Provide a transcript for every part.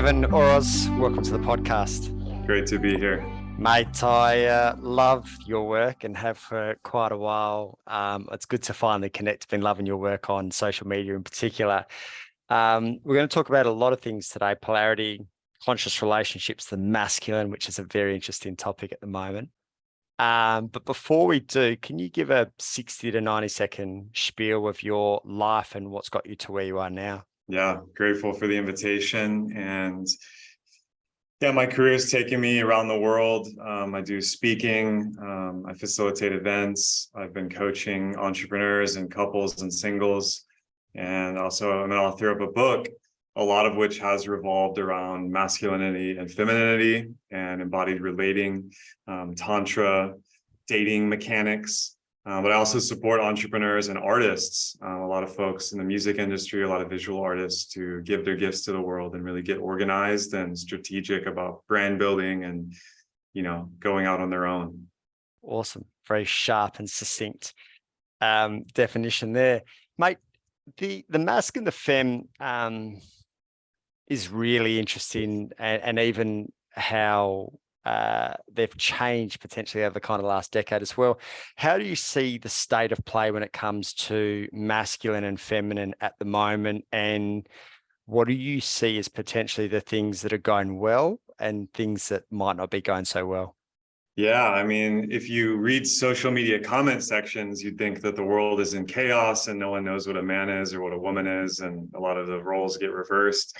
Kevin, Orosz, welcome to the podcast. Great to be here. Mate, I love your work and have for quite a while. It's good to finally connect. I've been loving your work on social media in particular. We're going to talk about a lot of things today: polarity, conscious relationships, the masculine, which is a very interesting topic at the moment. But before we do, can you give a 60 to 90 second spiel of your life and what's got you to where you are now? Yeah, grateful for the invitation. And yeah, my career has taken me around the world. I do speaking, I facilitate events. I've been coaching entrepreneurs and couples and singles. And also I'm an author of a book, a lot of which has revolved around masculinity and femininity and embodied relating, tantra, dating mechanics. But I also support entrepreneurs and artists, a lot of folks in the music industry, a lot of visual artists, to give their gifts to the world and really get organized and strategic about brand building and, going out on their own. Awesome. Very sharp and succinct definition there. Mate, the masc and the fem is really interesting, and even how they've changed potentially over the kind of last decade as well. How do you see the state of play when it comes to masculine and feminine at the moment? And what do you see as potentially the things that are going well and things that might not be going so well? Yeah, I mean, if you read social media comment sections, you'd think that the world is in chaos and no one knows what a man is or what a woman is, and a lot of the roles get reversed.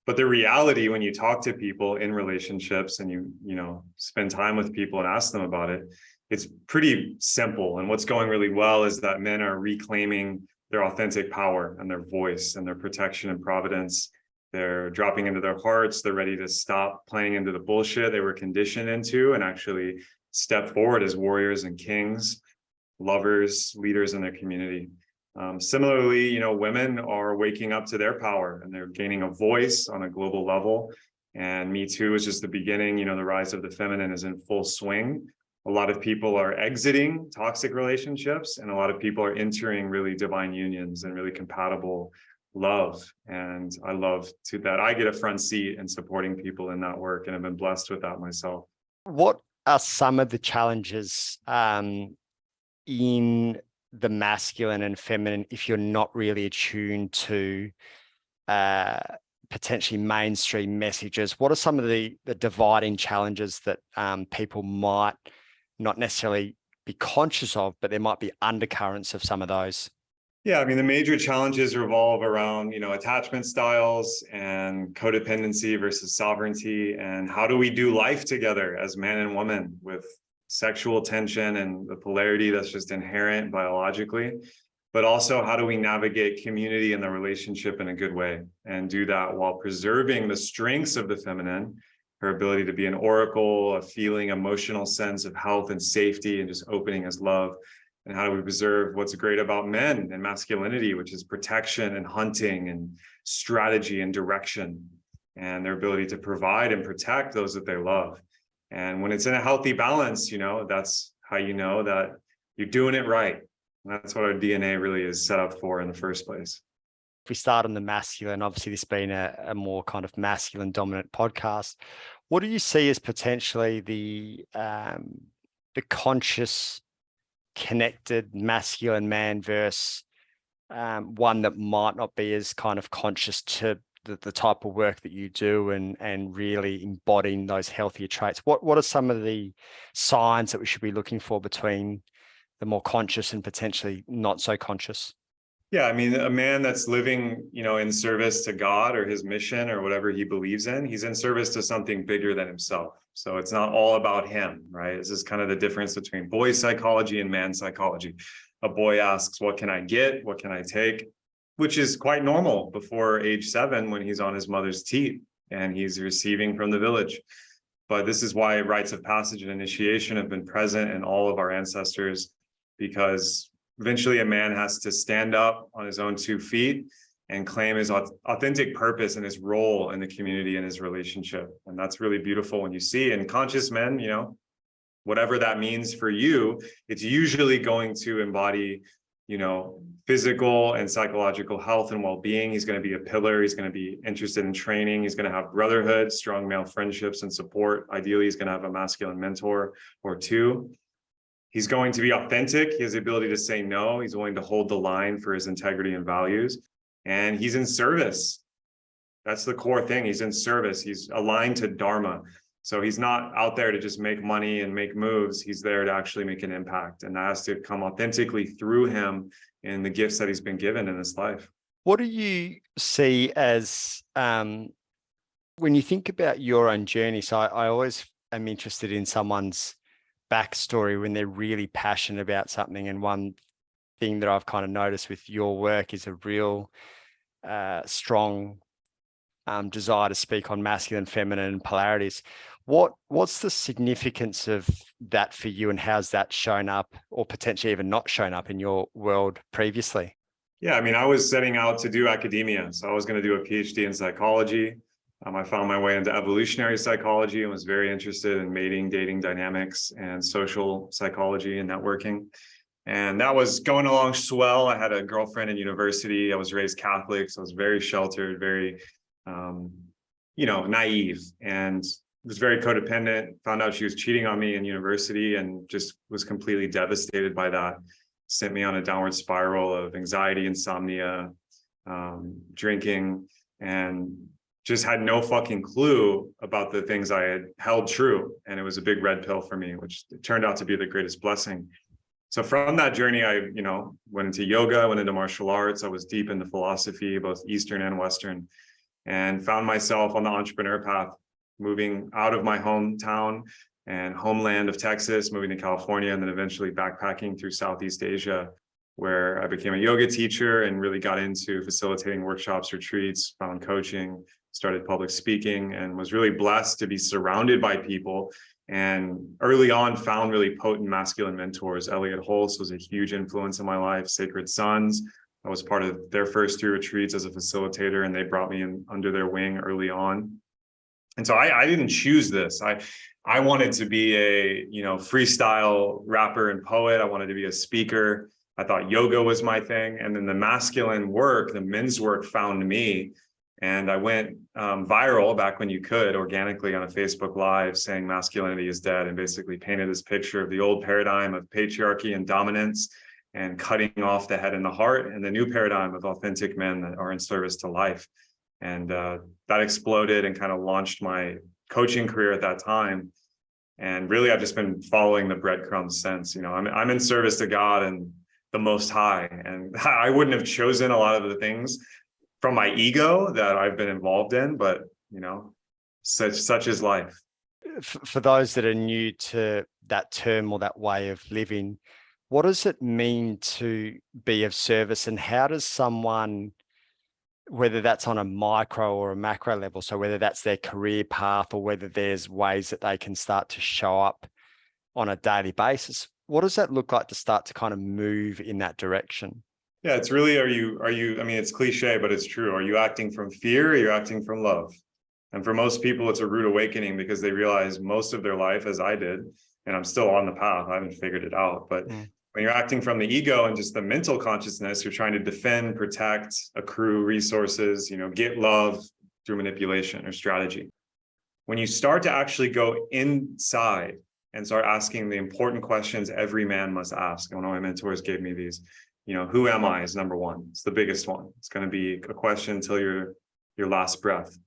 But the reality, when you talk to people in relationships and you spend time with people and ask them about it, it's pretty simple. And what's going really well is that men are reclaiming their authentic power and their voice and their protection and providence. They're dropping into their hearts. They're ready to stop playing into the bullshit they were conditioned into and actually step forward as warriors and kings, lovers, leaders in their community. Similarly, women are waking up to their power and they're gaining a voice on a global level. And Me Too is just the beginning. The rise of the feminine is in full swing. A lot of people are exiting toxic relationships, and a lot of people are entering really divine unions and really compatible love. And I love that I get a front seat in supporting people in that work, and I've been blessed with that myself. What are some of the challenges in the masculine and feminine if you're not really attuned to potentially mainstream messages? What are some of the dividing challenges that people might not necessarily be conscious of, but there might be undercurrents of some of those? Yeah, I mean, the major challenges revolve around, attachment styles and codependency versus sovereignty, and how do we do life together as man and woman with sexual tension and the polarity that's just inherent biologically, but also how do we navigate community and the relationship in a good way and do that while preserving the strengths of the feminine, her ability to be an oracle, a feeling, emotional sense of health and safety and just opening as love. And how do we preserve what's great about men and masculinity, which is protection and hunting and strategy and direction, and their ability to provide and protect those that they love. And when it's in a healthy balance, that's how you know that you're doing it right. And that's what our DNA really is set up for in the first place. If we start on the masculine, obviously this being a more kind of masculine dominant podcast, what do you see as potentially the conscious, connected masculine man versus one that might not be as kind of conscious to the type of work that you do and really embodying those healthier traits? What are some of the signs that we should be looking for between the more conscious and potentially not so conscious? Yeah, I mean, a man that's living, in service to God or his mission or whatever he believes in, he's in service to something bigger than himself. So it's not all about him, right? This is kind of the difference between boy psychology and man psychology. A boy asks, what can I get? What can I take? Which is quite normal before age 7 when he's on his mother's teat and he's receiving from the village. But this is why rites of passage and initiation have been present in all of our ancestors, because eventually a man has to stand up on his own 2 feet and claim his authentic purpose and his role in the community and his relationship. And that's really beautiful when you see in conscious men, whatever that means for you, it's usually going to embody physical and psychological health and well-being. He's going to be a pillar. He's going to be interested in training. He's going to have brotherhood, strong male friendships and support. Ideally, he's going to have a masculine mentor or two. He's going to be authentic. He has the ability to say no. He's willing to hold the line for his integrity and values. And he's in service. That's the core thing. He's in service. He's aligned to Dharma. So he's not out there to just make money and make moves. He's there to actually make an impact. And that has to come authentically through him in the gifts that he's been given in his life. What do you see as, when you think about your own journey? So I always am interested in someone's backstory when they're really passionate about something. And one thing that I've kind of noticed with your work is a real strong desire to speak on masculine, feminine, and polarities. What's the significance of that for you, and how's that shown up, or potentially even not shown up in your world previously? Yeah, I mean, I was setting out to do academia. So I was going to do a PhD in psychology. I found my way into evolutionary psychology and was very interested in mating, dating dynamics, and social psychology and networking. And that was going along swell. I had a girlfriend in university. I was raised Catholic, so I was very sheltered, very, naive, and was very codependent. Found out she was cheating on me in university and just was completely devastated by that. Sent me on a downward spiral of anxiety, insomnia, drinking, and just had no fucking clue about the things I had held true. And it was a big red pill for me, which turned out to be the greatest blessing. So from that journey, I, went into yoga, went into martial arts. I was deep into philosophy, both Eastern and Western, and found myself on the entrepreneur path, moving out of my hometown and homeland of Texas, moving to California, and then eventually backpacking through Southeast Asia, where I became a yoga teacher and really got into facilitating workshops, retreats, found coaching, started public speaking, and was really blessed to be surrounded by people. And early on found really potent masculine mentors. Elliot Holtz was a huge influence in my life. Sacred Sons, I was part of their first 3 retreats as a facilitator, and they brought me in under their wing early on. And so I didn't choose this. I wanted to be a, freestyle rapper and poet. I wanted to be a speaker. I thought yoga was my thing. And then the masculine work, the men's work found me. And I went viral back when you could, organically on a Facebook Live, saying masculinity is dead, and basically painted this picture of the old paradigm of patriarchy and dominance and cutting off the head and the heart, and the new paradigm of authentic men that are in service to life. And that exploded and kind of launched my coaching career at that time. And really, I've just been following the breadcrumbs since. I'm in service to God and the Most High, and I wouldn't have chosen a lot of the things from my ego that I've been involved in, but such is life. For those that are new to that term or that way of living, what does it mean to be of service, and how does someone, whether that's on a micro or a macro level, so whether that's their career path or whether there's ways that they can start to show up on a daily basis, what does that look like to start to kind of move in that direction? Yeah, it's really, are you, I mean, it's cliche, but it's true. Are you acting from fear, or you're acting from love? And for most people, it's a rude awakening, because they realize most of their life, as I did, and I'm still on the path, I haven't figured it out, but when you're acting from the ego and just the mental consciousness, you're trying to defend, protect, accrue resources, get love through manipulation or strategy. When you start to actually go inside and start asking the important questions every man must ask, and one of my mentors gave me these, who am I is number one. It's the biggest one. It's going to be a question until your last breath.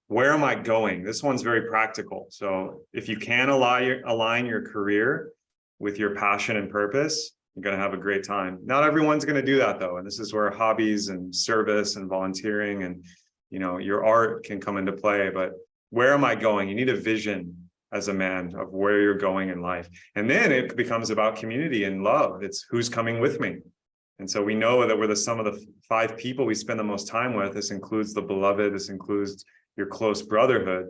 Where am I going? This one's very practical. So if you can align your career with your passion and purpose, you're going to have a great time. Not everyone's going to do that, though. And this is where hobbies and service and volunteering and, your art can come into play. But where am I going? You need a vision as a man of where you're going in life. And then it becomes about community and love. It's who's coming with me. And so we know that we're the sum of the 5 people we spend the most time with. This includes the beloved. This includes your close brotherhood.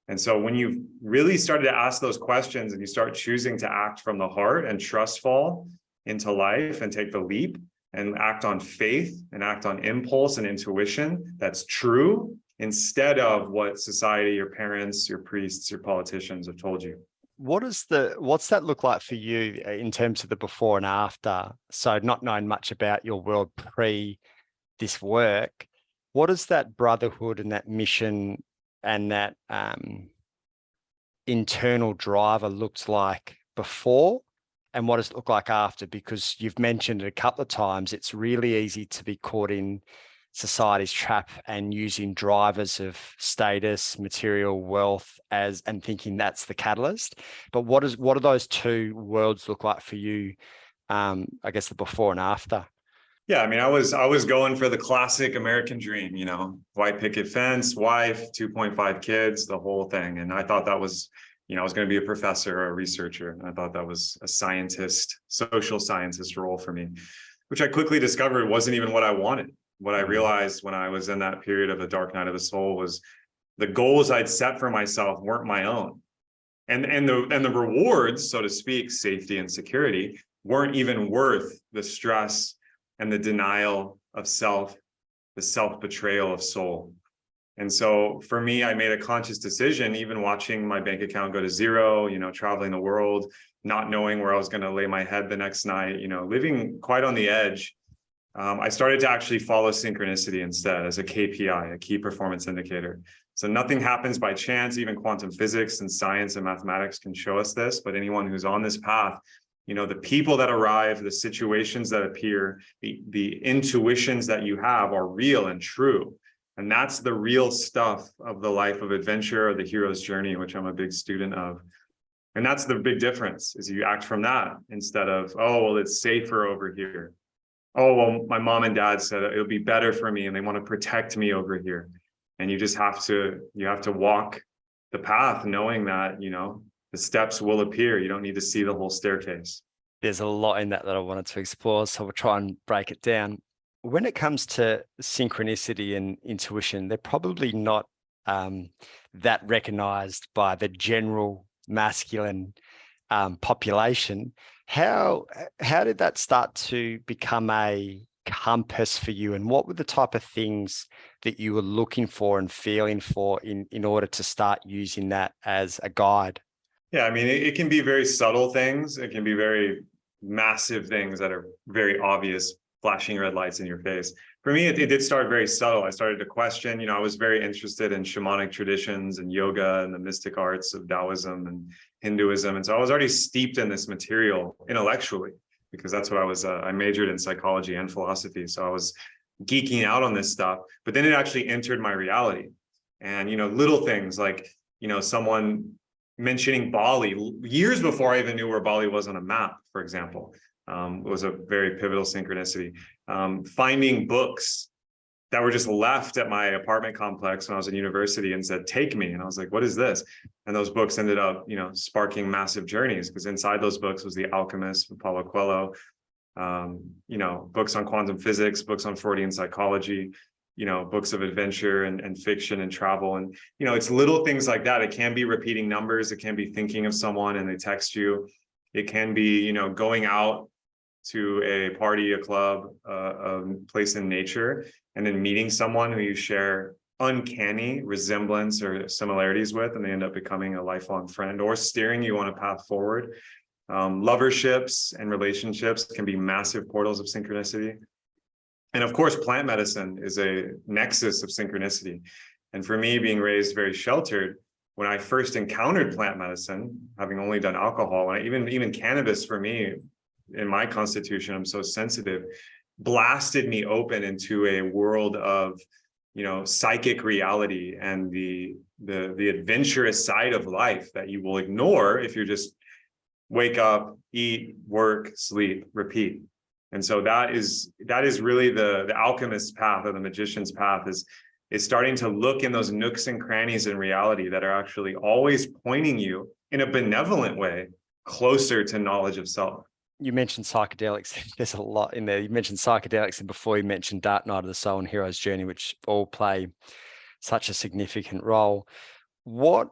And so when you really started to ask those questions and you start choosing to act from the heart and trust fall into life and take the leap and act on faith and act on impulse and intuition that's true, instead of what society, your parents, your priests, your politicians have told you. what's that look like for you in terms of the before and after? So not knowing much about your world pre this work, what does that brotherhood and that mission and that internal driver looks like before, and what does it look like after? Because you've mentioned it a couple of times, it's really easy to be caught in society's trap and using drivers of status, material wealth and thinking that's the catalyst. But what do those two worlds look like for you? I guess the before and after. Yeah, I mean, I was going for the classic American dream, white picket fence, wife, 2.5 kids, the whole thing. And I thought that was, I was going to be a professor or a researcher. And I thought that was a scientist, social scientist role for me, which I quickly discovered wasn't even what I wanted. What I realized when I was in that period of the dark night of the soul was the goals I'd set for myself weren't my own. And the rewards, so to speak, safety and security, weren't even worth the stress and the denial of self, the self-betrayal of soul. And so for me, I made a conscious decision, even watching my bank account go to zero, traveling the world, not knowing where I was going to lay my head the next night, living quite on the edge. I started to actually follow synchronicity instead as a KPI, a key performance indicator. So nothing happens by chance. Even quantum physics and science and mathematics can show us this, but anyone who's on this path, the people that arrive, the situations that appear, the intuitions that you have are real and true. And that's the real stuff of the life of adventure or the hero's journey, which I'm a big student of. And that's the big difference, is you act from that instead of, oh, well, it's safer over here. Oh, well, my mom and dad said it'll be better for me and they want to protect me over here. And you just have to walk the path knowing that, the steps will appear. You don't need to see the whole staircase. There's a lot in that I wanted to explore, so we'll try and break it down. When it comes to synchronicity and intuition, they're probably not that recognized by the general masculine population. How did that start to become a compass for you, and what were the type of things that you were looking for and feeling for in order to start using that as a guide? Yeah, I mean, it can be very subtle things. It can be very massive things that are very obvious, flashing red lights in your face. For me, it did start very subtle. I started to question, I was very interested in shamanic traditions and yoga and the mystic arts of Taoism and Hinduism. And so I was already steeped in this material intellectually, because that's what I majored in psychology and philosophy. So I was geeking out on this stuff, but then it actually entered my reality. And, little things like, someone mentioning Bali years before I even knew where Bali was on a map, for example, was a very pivotal synchronicity. Finding books that were just left at my apartment complex when I was in university and said, take me. And I was like, what is this? And those books ended up, sparking massive journeys, because inside those books was The Alchemist from Paulo Coelho, books on quantum physics, books on Freudian psychology, books of adventure and fiction and travel. And, it's little things like that. It can be repeating numbers. It can be thinking of someone and they text you. It can be, going out to a party, a club, a place in nature, and then meeting someone who you share uncanny resemblance or similarities with, and they end up becoming a lifelong friend or steering you on a path forward. Loverships and relationships can be massive portals of synchronicity. And of course, plant medicine is a nexus of synchronicity. And for me, being raised very sheltered, when I first encountered plant medicine, having only done alcohol, and even cannabis for me, in my constitution, I'm so sensitive, blasted me open into a world of, psychic reality and the adventurous side of life that you will ignore if you just wake up, eat, work, sleep, repeat. And so that is really the alchemist's path, or the magician's path, is starting to look in those nooks and crannies in reality that are actually always pointing you in a benevolent way closer to knowledge of self. You mentioned psychedelics. There's a lot in there. You mentioned psychedelics, and before you mentioned Dark Night of the Soul and Hero's Journey, which all play such a significant role. What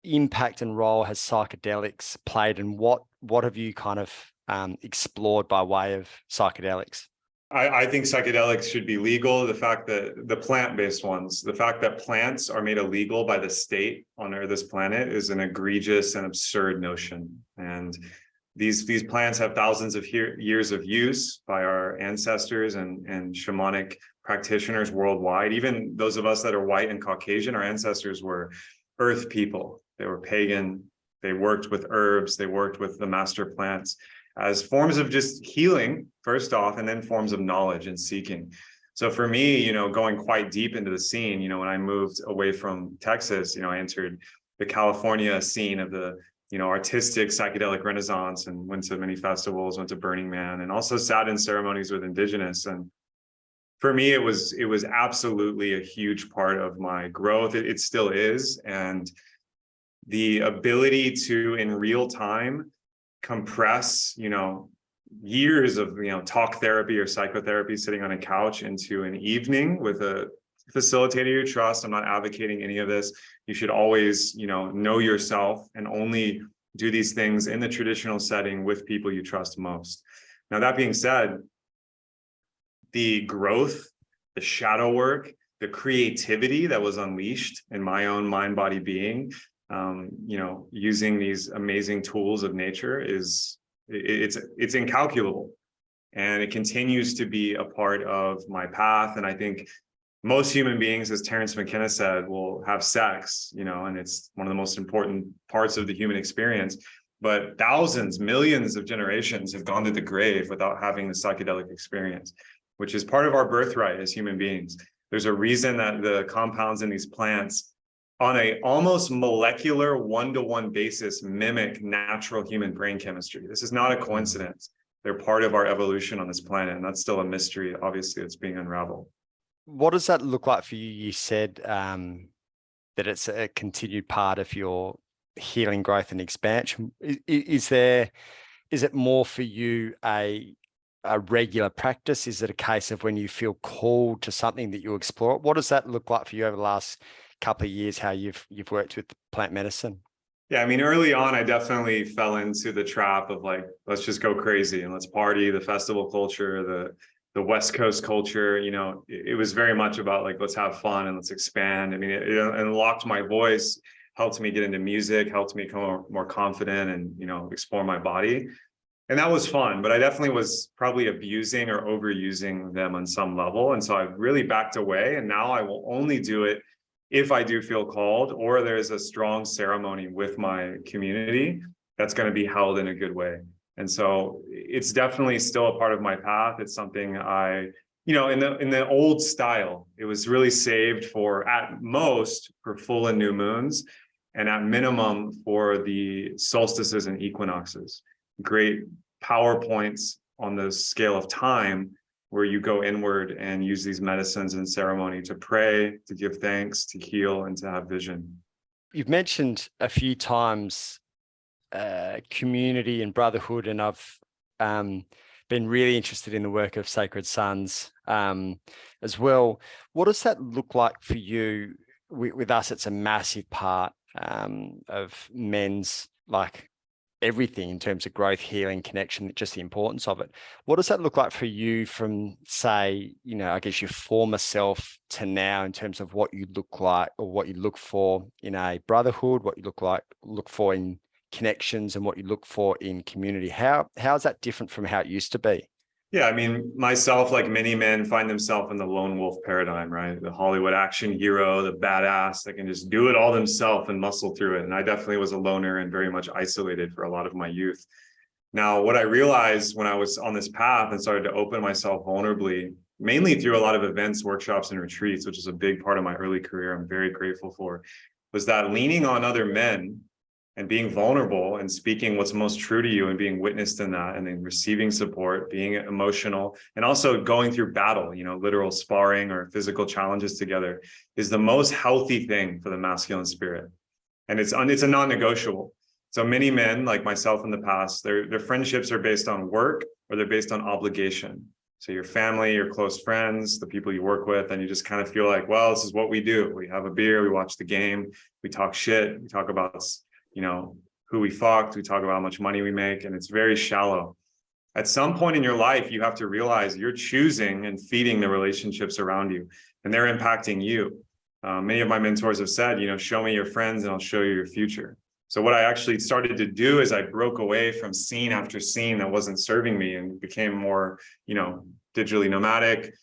impact and role has psychedelics played, and what have you kind of explored by way of psychedelics? I think psychedelics should be legal. The fact that the plant-based ones, the fact that plants are made illegal by the state on this planet is an egregious and absurd notion. And these plants have thousands of years of use by our ancestors and shamanic practitioners worldwide. Even those of us that are white and Caucasian, our ancestors were earth people. They were pagan. They worked with herbs. They worked with the master plants as forms of just healing, first off, and then forms of knowledge and seeking. So for me, going quite deep into the scene, when I moved away from Texas, I entered the California scene of the, artistic psychedelic renaissance, and went to many festivals, went to Burning Man, and also sat in ceremonies with indigenous. And for me, it was absolutely a huge part of my growth. It still is. And the ability to, in real time, compress, years of, talk therapy or psychotherapy sitting on a couch into an evening with a facilitator you trust. I'm not advocating any of this. You should always, know yourself and only do these things in the traditional setting with people you trust most. Now, that being said, the growth, the shadow work, the creativity that was unleashed in my own mind, body, being, using these amazing tools of nature it's incalculable, and it continues to be a part of my path. And I think most human beings, as Terence McKenna said, will have sex, and it's one of the most important parts of the human experience. But thousands, millions of generations have gone to the grave without having the psychedelic experience, which is part of our birthright as human beings. There's a reason that the compounds in these plants on a almost molecular one-to-one basis mimic natural human brain chemistry. This is not a coincidence. They're part of our evolution on this planet, and that's still a mystery, obviously, that's being unraveled. What does that look like for you? You said that it's a continued part of your healing, growth, and expansion. Is it more for you a regular practice? Is it a case of when you feel called to something that you explore? What does that look like for you over the last couple of years, how you've worked with plant medicine? Yeah, I mean, early on, I definitely fell into the trap of like, let's just go crazy and let's party, the festival culture, the West Coast culture. It was very much about like, let's have fun and let's expand. I mean, it unlocked my voice, helped me get into music, helped me become more confident and, explore my body. And that was fun, but I definitely was probably abusing or overusing them on some level. And so I really backed away, and now I will only do it if I do feel called, or there's a strong ceremony with my community that's going to be held in a good way. And so it's definitely still a part of my path. It's something I, in the old style, it was really saved for, at most, for full and new moons, and at minimum for the solstices and equinoxes. Great PowerPoints on the scale of time, where you go inward and use these medicines and ceremony to pray, to give thanks, to heal, and to have vision. You've mentioned a few times community and brotherhood, and I've been really interested in the work of Sacred Sons as well. What does that look like for you? With us, it's a massive part of men's, like, everything in terms of growth, healing, connection, just the importance of it. What does that look like for you from, say, I guess your former self to now, in terms of what you look like or what you look for in a brotherhood, what you look for in connections, and what you look for in community? How is that different from how it used to be? Yeah, I mean, myself, like many men, find themselves in the lone wolf paradigm, right? The Hollywood action hero, the badass that can just do it all themselves and muscle through it. And I definitely was a loner and very much isolated for a lot of my youth. Now, what I realized when I was on this path and started to open myself vulnerably, mainly through a lot of events, workshops, and retreats, which is a big part of my early career, I'm very grateful for, was that leaning on other men and being vulnerable and speaking what's most true to you and being witnessed in that, and then receiving support, being emotional, and also going through battle, literal sparring or physical challenges together, is the most healthy thing for the masculine spirit. And it's a non-negotiable. So many men, like myself in the past, their friendships are based on work, or they're based on obligation. So your family, your close friends, the people you work with, and you just kind of feel like, well, this is what we do. We have a beer, we watch the game, we talk shit, we talk about who we fucked, we talk about how much money we make, and it's very shallow. At some point in your life, you have to realize you're choosing and feeding the relationships around you, and they're impacting you. Many of my mentors have said, show me your friends and I'll show you your future. So what I actually started to do is I broke away from scene after scene that wasn't serving me and became more, digitally nomadic,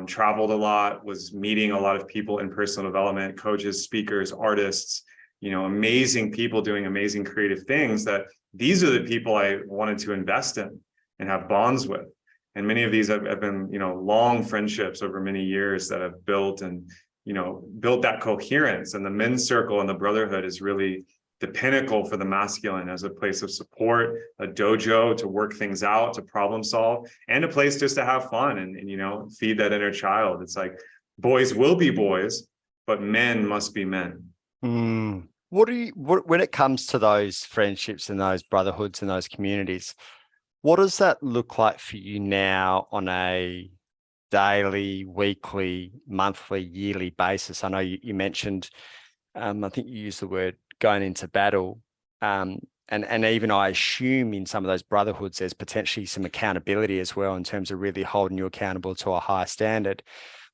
traveled a lot, was meeting a lot of people in personal development, coaches, speakers, artists, amazing people doing amazing creative things. That these are the people I wanted to invest in and have bonds with. And many of these have been, long friendships over many years that have built that coherence. And the men's circle and the brotherhood is really the pinnacle for the masculine, as a place of support, a dojo to work things out, to problem solve, and a place just to have fun and feed that inner child. It's like boys will be boys, but men must be men. When it comes to those friendships and those brotherhoods and those communities, what does that look like for you now on a daily, weekly, monthly, yearly basis? I know you mentioned, I think you used the word going into battle. And even I assume in some of those brotherhoods, there's potentially some accountability as well in terms of really holding you accountable to a higher standard.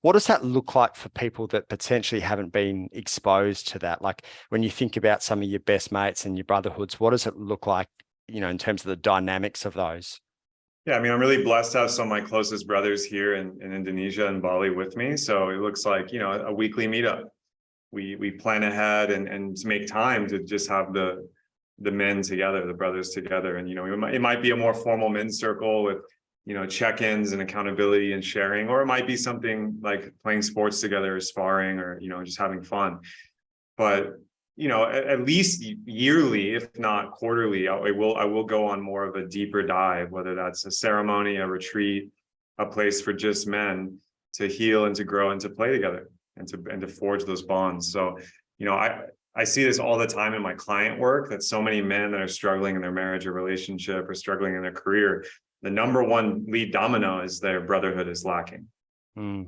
What does that look like for people that potentially haven't been exposed to that? Like when you think about some of your best mates and your brotherhoods, what does it look like, in terms of the dynamics of those? Yeah, I'm really blessed to have some of my closest brothers here in Indonesia and Bali with me. So it looks like, a weekly meetup. We plan ahead and to make time to just have the men together, the brothers together. And, it might be a more formal men's circle with, check-ins and accountability and sharing, or it might be something like playing sports together or sparring or, just having fun. But, at least yearly, if not quarterly, I will go on more of a deeper dive, whether that's a ceremony, a retreat, a place for just men to heal and to grow and to play together and to forge those bonds. So, I see this all the time in my client work, that so many men that are struggling in their marriage or relationship or struggling in their career, the number one lead domino is their brotherhood is lacking. When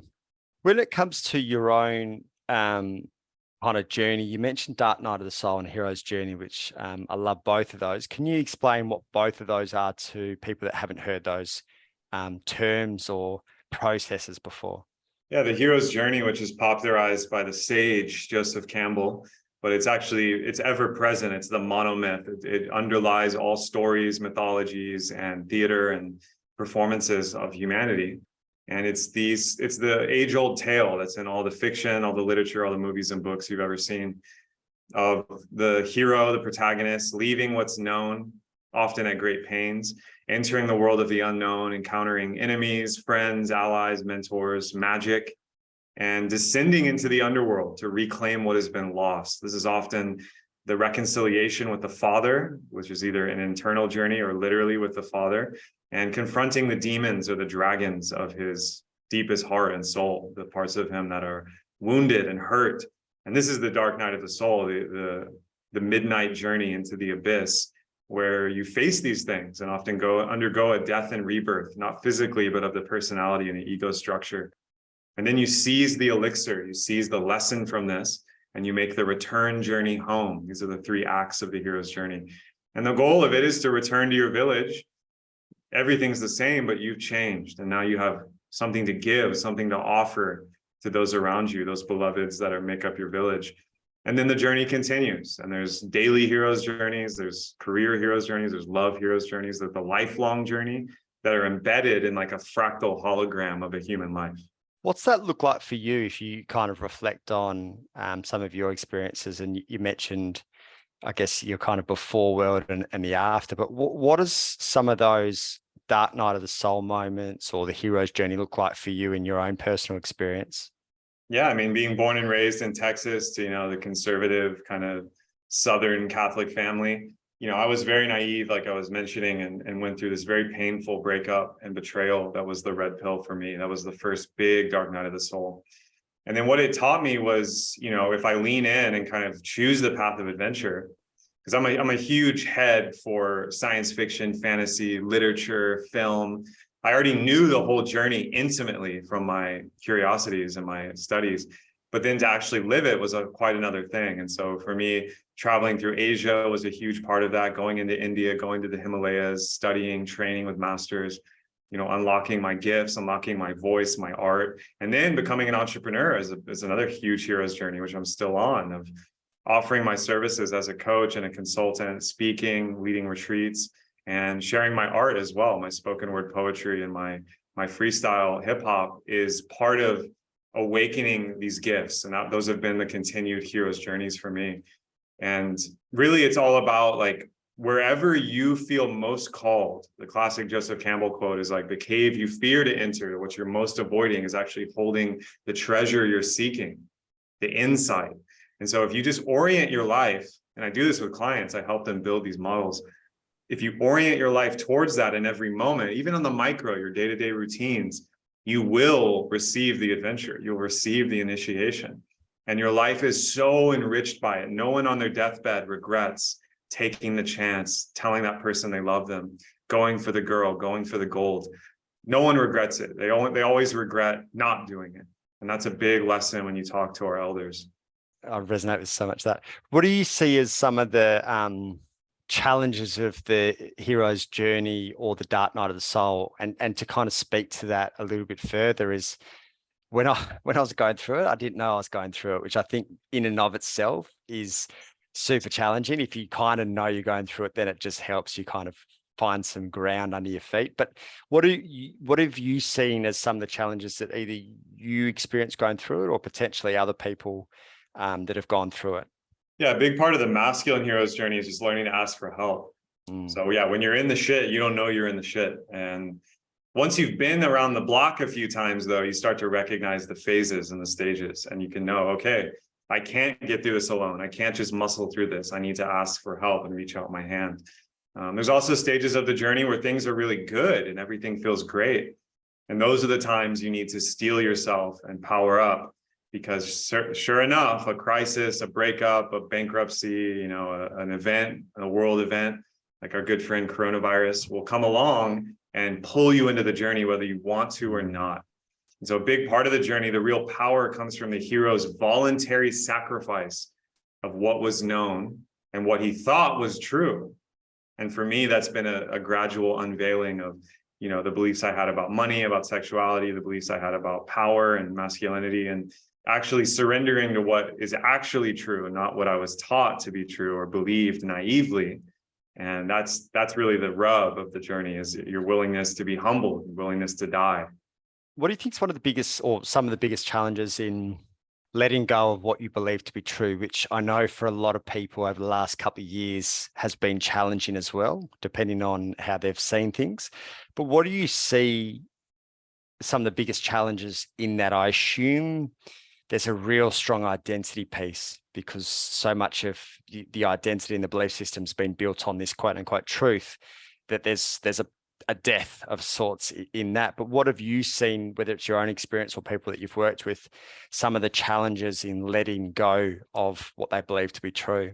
it comes to your own kind of journey, you mentioned Dark Night of the Soul and Hero's Journey, which I love both of those. Can you explain what both of those are to people that haven't heard those terms or processes before? Yeah, the hero's journey, which is popularized by the sage Joseph Campbell, but it's ever present. It's the monomyth. It underlies all stories, mythologies, and theater and performances of humanity. And it's the age-old tale that's in all the fiction, all the literature, all the movies and books you've ever seen, of the hero, the protagonist, leaving what's known, often at great pains, entering the world of the unknown, encountering enemies, friends, allies, mentors, magic, and descending into the underworld to reclaim what has been lost. This is often the reconciliation with the Father, which is either an internal journey or literally with the Father, and confronting the demons or the dragons of his deepest heart and soul, the parts of him that are wounded and hurt. And this is the dark night of the soul, the midnight journey into the abyss, where you face these things and often undergo a death and rebirth, not physically, but of the personality and the ego structure. And then you seize the elixir, you seize the lesson from this, and you make the return journey home. These are the 3 acts of the hero's journey. And the goal of it is to return to your village. Everything's the same, but you've changed. And now you have something to give, something to offer to those around you, those beloveds that make up your village. And then the journey continues. And there's daily hero's journeys, there's career hero's journeys, there's love hero's journeys, there's the lifelong journey that are embedded in like a fractal hologram of a human life. What's that look like for you if you kind of reflect on some of your experiences? And you mentioned, I guess, your kind of before world and the after, but what does some of those dark night of the soul moments or the hero's journey look like for you in your own personal experience? Yeah, I mean, being born and raised in Texas to, the conservative kind of Southern Catholic family, I was very naive, like I was mentioning, and went through this very painful breakup and betrayal. That was the red pill for me. That was the first big dark night of the soul. And then what it taught me was, if I lean in and kind of choose the path of adventure, because I'm a huge head for science fiction, fantasy, literature, film. I already knew the whole journey intimately from my curiosities and my studies. but then to actually live it was quite another thing. And so for me, traveling through Asia was a huge part of that, going into India, going to the Himalayas, studying, training with masters, unlocking my gifts, unlocking my voice, my art, and then becoming an entrepreneur is another huge hero's journey, which I'm still on, of offering my services as a coach and a consultant, speaking, leading retreats, and sharing my art as well. My spoken word poetry and my freestyle hip hop is part of awakening these gifts. And those have been the continued hero's journeys for me. And really, it's all about like, wherever you feel most called. The classic Joseph Campbell quote is like, the cave you fear to enter, what you're most avoiding is actually holding the treasure you're seeking, the insight. And so if you just orient your life, and I do this with clients, I help them build these models. If you orient your life towards that in every moment, even on the micro, your day-to-day routines, you will receive the adventure. You'll receive the initiation. And your life is so enriched by it. No one on their deathbed regrets taking the chance, telling that person they love them, going for the girl, going for the gold. No one regrets it. They always regret not doing it. And that's a big lesson when you talk to our elders. I resonate with so much of that. What do you see as some of the challenges of the hero's journey or the dark night of the soul? And to kind of speak to that a little bit further is when I was going through it, I didn't know I was going through it, which I think in and of itself is super challenging. If you kind of know you're going through it, then it just helps you kind of find some ground under your feet. But what have you seen as some of the challenges that either you experienced going through it or potentially other people that have gone through it? Yeah, a big part of the masculine hero's journey is just learning to ask for help. So yeah, when you're in the shit, you don't know you're in the shit. And once you've been around the block a few times, though, you start to recognize the phases and the stages, and you can know, okay, I can't get through this alone. I can't just muscle through this. I need to ask for help and reach out my hand. There's also stages of the journey where things are really good and everything feels great. And those are the times you need to steel yourself and power up, because sure enough, a crisis, a breakup, a bankruptcy, an event, a world event, like our good friend coronavirus, will come along and pull you into the journey, whether you want to or not. And so a big part of the journey, the real power comes from the hero's voluntary sacrifice of what was known and what he thought was true. And for me, that's been a gradual unveiling of, the beliefs I had about money, about sexuality, the beliefs I had about power and masculinity, and actually surrendering to what is actually true and not what I was taught to be true or believed naively. And that's really the rub of the journey, is your willingness to be humbled, willingness to die. What do you think is one of the biggest or some of the biggest challenges in letting go of what you believe to be true, which I know for a lot of people over the last couple of years has been challenging as well, depending on how they've seen things. But what do you see some of the biggest challenges in that? I assume there's a real strong identity piece, because so much of the identity and the belief system has been built on this quote unquote truth, that there's a death of sorts in that. But what have you seen, whether it's your own experience or people that you've worked with, some of the challenges in letting go of what they believe to be true?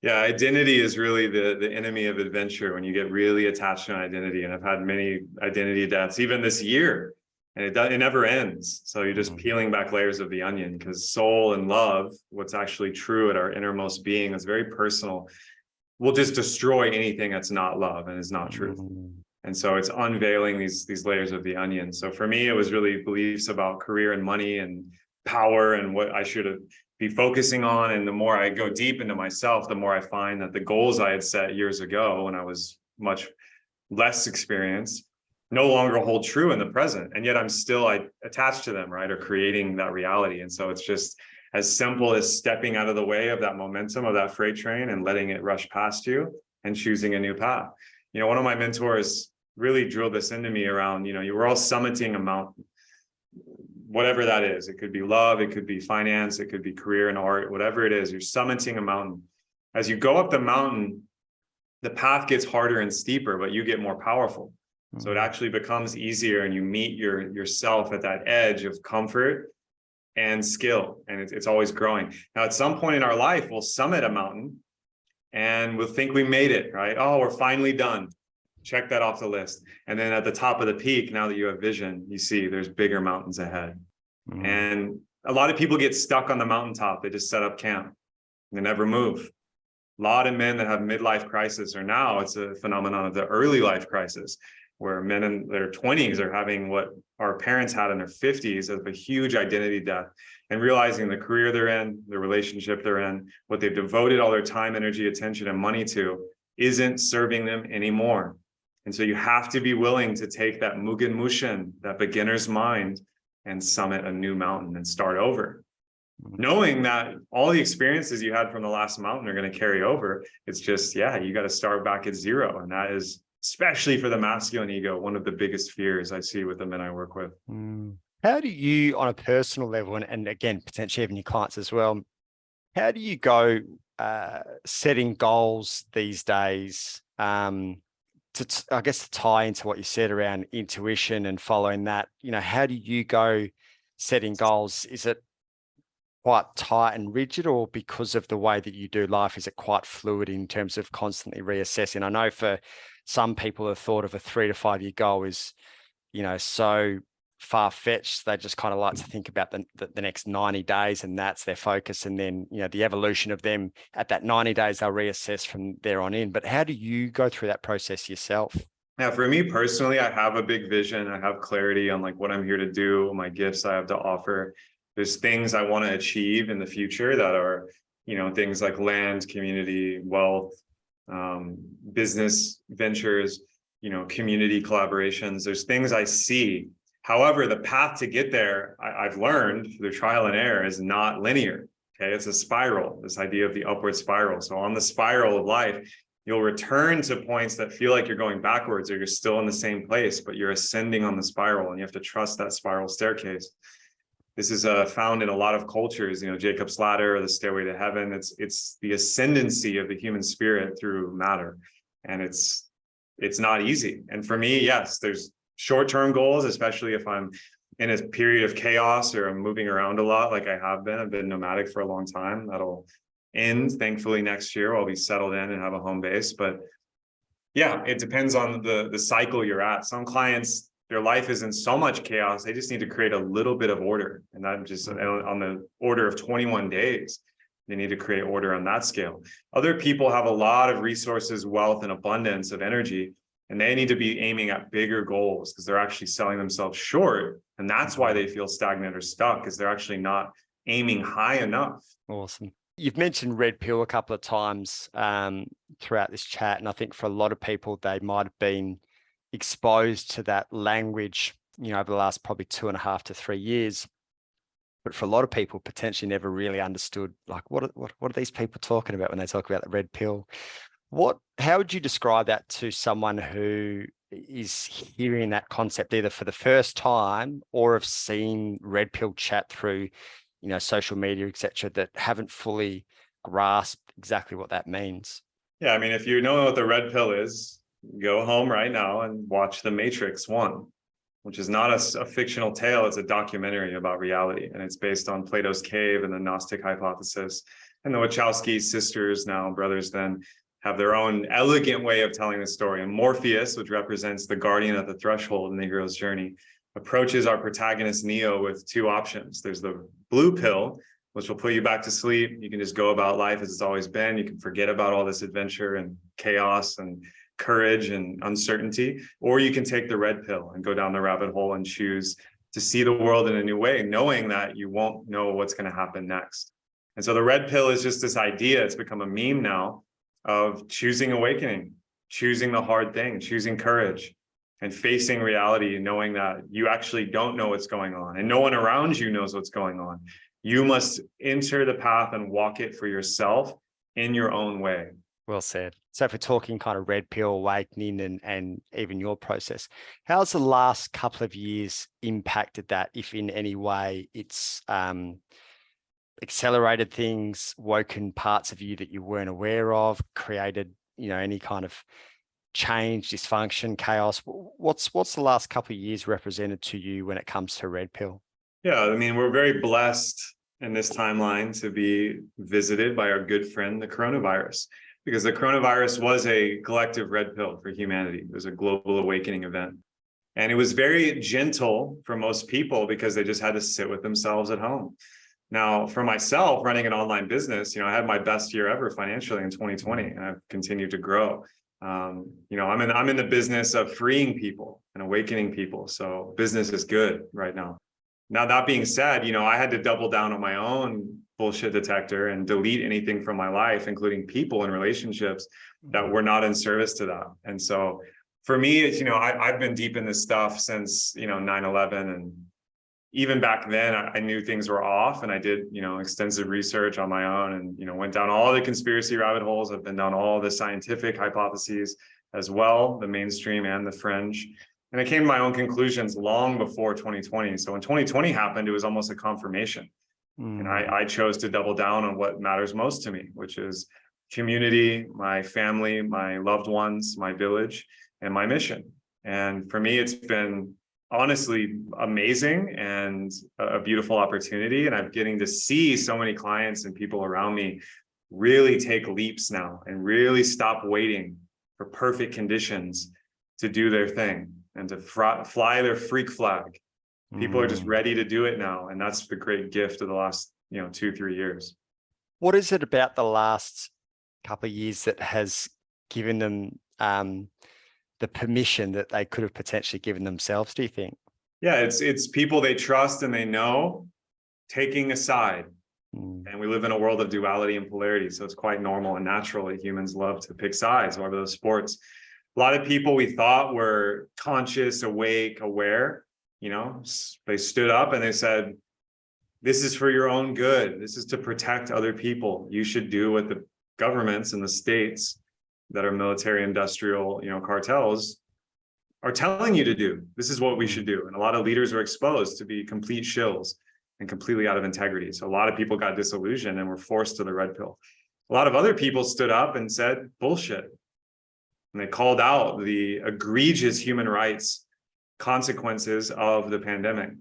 Yeah, identity is really the enemy of adventure when you get really attached to an identity. And I've had many identity deaths, even this year, and it never ends. So you're just peeling back layers of the onion, because soul and love, what's actually true at our innermost being, is very personal, will just destroy anything that's not love and is not truth. And so it's unveiling these layers of the onion. So for me, it was really beliefs about career and money and power and what I should be focusing on. And the more I go deep into myself, the more I find that the goals I had set years ago when I was much less experienced no longer hold true in the present. And yet I'm still attached to them, right? Or creating that reality. And so it's just as simple as stepping out of the way of that momentum of that freight train and letting it rush past you and choosing a new path. One of my mentors really drilled this into me around, you were all summiting a mountain, whatever that is. It could be love, it could be finance, it could be career and art, whatever it is, you're summiting a mountain. As you go up the mountain, the path gets harder and steeper, but you get more powerful. So it actually becomes easier, and you meet yourself at that edge of comfort and skill, and it's always growing. Now, at some point in our life, we'll summit a mountain and we'll think we made it, right? Oh, we're finally done. Check that off the list. And then at the top of the peak, now that you have vision, you see there's bigger mountains ahead. And a lot of people get stuck on the mountaintop. They just set up camp. They never move. A lot of men that have midlife crisis, or now it's a phenomenon of the early life crisis, where men in their 20s are having what our parents had in their 50s as a huge identity death, and realizing the career they're in, the relationship they're in, what they've devoted all their time, energy, attention, and money to isn't serving them anymore. And so you have to be willing to take that Mugen Mushin, that beginner's mind, and summit a new mountain and start over. Knowing that all the experiences you had from the last mountain are going to carry over. It's just, yeah, you got to start back at zero. And that is, especially for the masculine ego, one of the biggest fears I see with the men I work with. How do you, on a personal level, and again, potentially even your clients as well, how do you go setting goals these days I guess to tie into what you said around intuition and following that, how do you go setting goals? Is it quite tight and rigid, or because of the way that you do life, is it quite fluid in terms of constantly reassessing? I know for some people, the thought of a 3 to 5 year goal is, so far-fetched. They just kind of like to think about the next 90 days, and that's their focus. And then, the evolution of them at that 90 days, they'll reassess from there on in. But how do you go through that process yourself? Yeah, for me personally, I have a big vision. I have clarity on like what I'm here to do, my gifts I have to offer. There's things I want to achieve in the future that are, things like land, community, wealth, business ventures, community collaborations. There's things I see. However, the path to get there, I've learned through trial and error, is not linear. Okay, it's a spiral, this idea of the upward spiral. So on the spiral of life, you'll return to points that feel like you're going backwards, or you're still in the same place, but you're ascending on the spiral, and you have to trust that spiral staircase. This is found in a lot of cultures, Jacob's ladder or the stairway to heaven. It's the ascendancy of the human spirit through matter, and it's not easy. And for me, yes, there's short-term goals, especially if I'm in a period of chaos or I'm moving around a lot, like I have been. I've been nomadic for a long time. That'll end, thankfully, next year. I'll be settled in and have a home base. But yeah, it depends on the cycle you're at. Some clients, their life is in so much chaos, they just need to create a little bit of order. And that just on the order of 21 days, they need to create order on that scale. Other people have a lot of resources, wealth, and abundance of energy, and they need to be aiming at bigger goals because they're actually selling themselves short. And that's why they feel stagnant or stuck, because they're actually not aiming high enough. Awesome. You've mentioned red pill a couple of times throughout this chat. And I think for a lot of people, they might have been exposed to that language, over the last probably 2.5 to 3 years. But for a lot of people, potentially never really understood, like, what are these people talking about when they talk about the red pill? How would you describe that to someone who is hearing that concept either for the first time or have seen red pill chat through, social media, etc., that haven't fully grasped exactly what that means? Yeah, I mean, if you know what the red pill is, go home right now and watch The Matrix 1, which is not a fictional tale. It's a documentary about reality, and it's based on Plato's cave and the Gnostic hypothesis. And the Wachowski sisters, now brothers then, have their own elegant way of telling the story. And Morpheus, which represents the guardian at the threshold in the hero's journey, approaches our protagonist Neo with 2 options. There's the blue pill, which will put you back to sleep. You can just go about life as it's always been. You can forget about all this adventure and chaos and courage and uncertainty. Or you can take the red pill and go down the rabbit hole and choose to see the world in a new way, knowing that you won't know what's going to happen next. And so the red pill is just this idea. It's become a meme now of choosing awakening, choosing the hard thing, choosing courage, and facing reality, knowing that you actually don't know what's going on and no one around you knows what's going on. You must enter the path and walk it for yourself in your own way. Well said. So if we're talking kind of red pill awakening and even your process, how's the last couple of years impacted that, if in any way it's accelerated things, woken parts of you that you weren't aware of, created, any kind of change, dysfunction, chaos? What's the last couple of years represented to you when it comes to red pill? Yeah, I mean, we're very blessed in this timeline to be visited by our good friend, the coronavirus, because the coronavirus was a collective red pill for humanity. It was a global awakening event. And it was very gentle for most people because they just had to sit with themselves at home. Now, for myself, running an online business, I had my best year ever financially in 2020, and I've continued to grow. I'm in the business of freeing people and awakening people. So business is good right now. Now, that being said, I had to double down on my own bullshit detector and delete anything from my life, including people and relationships that were not in service to that. And so for me, it's, I've been deep in this stuff since, 9/11. And even back then, I knew things were off, and I did, extensive research on my own, and, went down all the conspiracy rabbit holes. I've been down all the scientific hypotheses as well, the mainstream and the fringe. And I came to my own conclusions long before 2020. So when 2020 happened, it was almost a confirmation. And I chose to double down on what matters most to me, which is community, my family, my loved ones, my village, and my mission. And for me, it's been honestly amazing and a beautiful opportunity. And I'm getting to see so many clients and people around me really take leaps now and really stop waiting for perfect conditions to do their thing and to fly their freak flag. People are just ready to do it now. And that's the great gift of the last, 2-3 years. What is it about the last couple of years that has given them the permission that they could have potentially given themselves, do you think? Yeah, it's people they trust and they know taking a side. And we live in a world of duality and polarity. So it's quite normal and natural that humans love to pick sides over those sports. A lot of people we thought were conscious, awake, aware, they stood up and they said, this is for your own good. This is to protect other people. You should do what the governments and the states that are military industrial, cartels are telling you to do. This is what we should do. And a lot of leaders were exposed to be complete shills and completely out of integrity. So a lot of people got disillusioned and were forced to the red pill. A lot of other people stood up and said, bullshit. And they called out the egregious human rights consequences of the pandemic.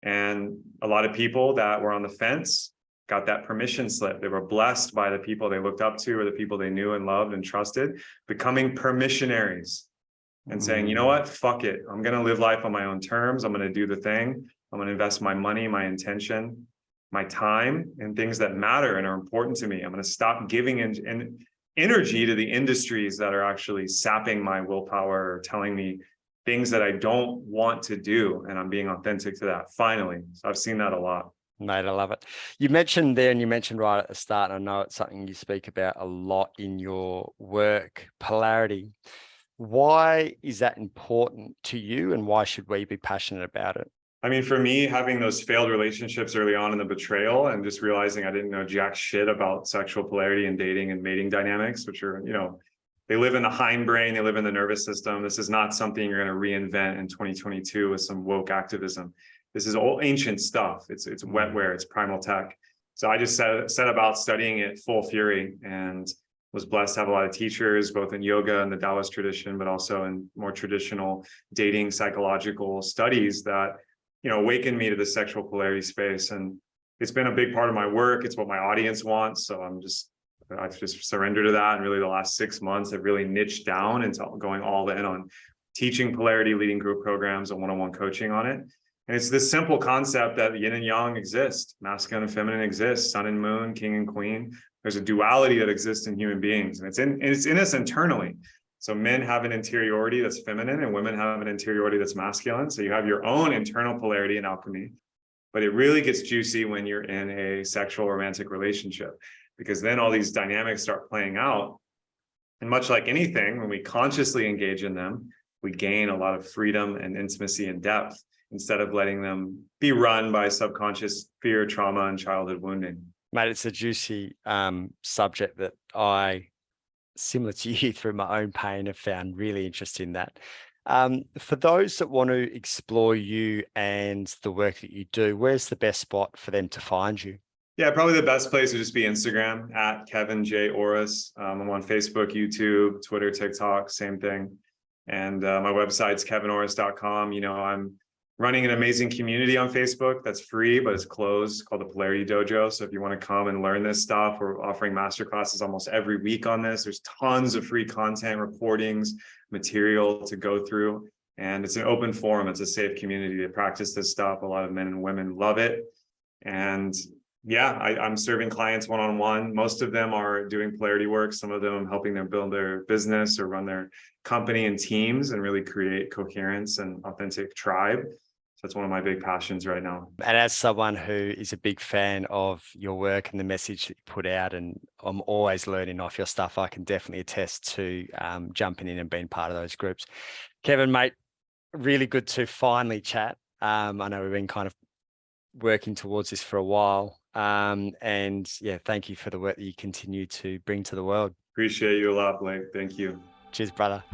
And a lot of people that were on the fence got that permission slip. They were blessed by the people they looked up to or the people they knew and loved and trusted, becoming permissionaries and saying, you know what, fuck it. I'm going to live life on my own terms. I'm going to do the thing. I'm going to invest my money, my intention, my time in things that matter and are important to me. I'm going to stop giving energy to the industries that are actually sapping my willpower or telling me things that I don't want to do. And I'm being authentic to that finally. So I've seen that a lot. Mate, I love it. You mentioned there, and you mentioned right at the start, and I know it's something you speak about a lot in your work, polarity. Why is that important to you, and why should we be passionate about it? I mean, for me, having those failed relationships early on in the betrayal and just realizing I didn't know jack shit about sexual polarity and dating and mating dynamics, which are, they live in the hindbrain, they live in the nervous system. This is not something you're going to reinvent in 2022 with some woke activism. This is old ancient stuff. It's wetware, it's primal tech. So I just set about studying it full fury and was blessed to have a lot of teachers, both in yoga and the Taoist tradition, but also in more traditional dating psychological studies that, awakened me to the sexual polarity space. And it's been a big part of my work. It's what my audience wants. So I've just surrendered to that. And really the last 6 months, I've really niched down into going all in on teaching polarity, leading group programs and one-on-one coaching on it. And it's this simple concept that yin and yang exist, masculine and feminine exist, sun and moon, king and queen. There's a duality that exists in human beings, and it's in us internally. So men have an interiority that's feminine and women have an interiority that's masculine. So you have your own internal polarity and alchemy, but it really gets juicy when you're in a sexual romantic relationship, because then all these dynamics start playing out. And much like anything, when we consciously engage in them, we gain a lot of freedom and intimacy and depth instead of letting them be run by subconscious fear, trauma, and childhood wounding. Mate, it's a juicy subject that I, similar to you through my own pain, have found really interesting in that. For those that want to explore you and the work that you do, where's the best spot for them to find you? Yeah, probably the best place would just be Instagram at Kevin J. Orosz. I'm on Facebook, YouTube, Twitter, TikTok, same thing. And my website's kevinorosz.com. I'm running an amazing community on Facebook that's free, but it's closed, called the Polarity Dojo. So if you want to come and learn this stuff, we're offering masterclasses almost every week on this. There's tons of free content, recordings, material to go through. And it's an open forum. It's a safe community to practice this stuff. A lot of men and women love it. And yeah, I'm serving clients one-on-one. Most of them are doing polarity work. Some of them I'm helping them build their business or run their company and teams and really create coherence and authentic tribe. So that's one of my big passions right now. And as someone who is a big fan of your work and the message that you put out, and I'm always learning off your stuff, I can definitely attest to jumping in and being part of those groups. Kevin, mate, really good to finally chat. I know we've been kind of working towards this for a while. And yeah, thank you for the work that you continue to bring to the world. Appreciate you a lot, Blake. Thank you. Cheers, brother.